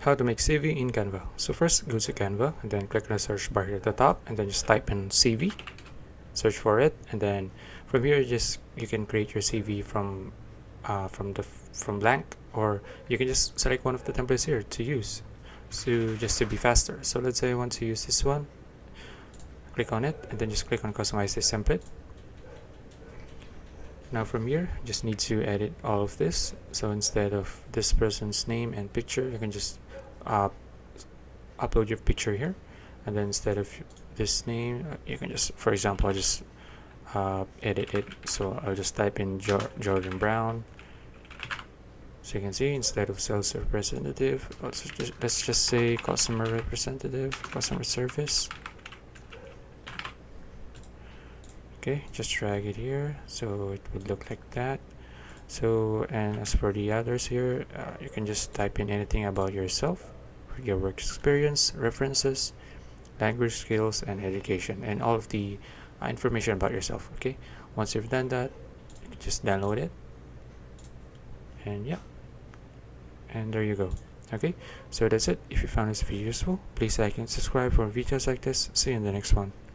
How to make CV in Canva. So first go to Canva and then click on the search bar here at the top and then just type in CV, search for it, and then from here you can create your CV from blank, or you can just select one of the templates here to use, so just to be faster. So let's say I want to use this one, click on it and then just click on customize this template. Now from here just need to edit all of this. So instead of this person's name and picture, you can just upload your picture here, and then instead of this name you can just, for example, I'll just edit it. So I'll just type in Jordan Brown. So you can see instead of sales representative, let's just say customer representative, customer service. Okay, just drag it here so it would look like that. So, and as for the others here, you can just type in anything about yourself, your work experience, references, language skills, and education, and all of the information about yourself. Okay, once you've done that, you can just download it, and yeah, and there you go. Okay, so that's it. If you found this video useful, please like and subscribe for videos like this. See you in the next one.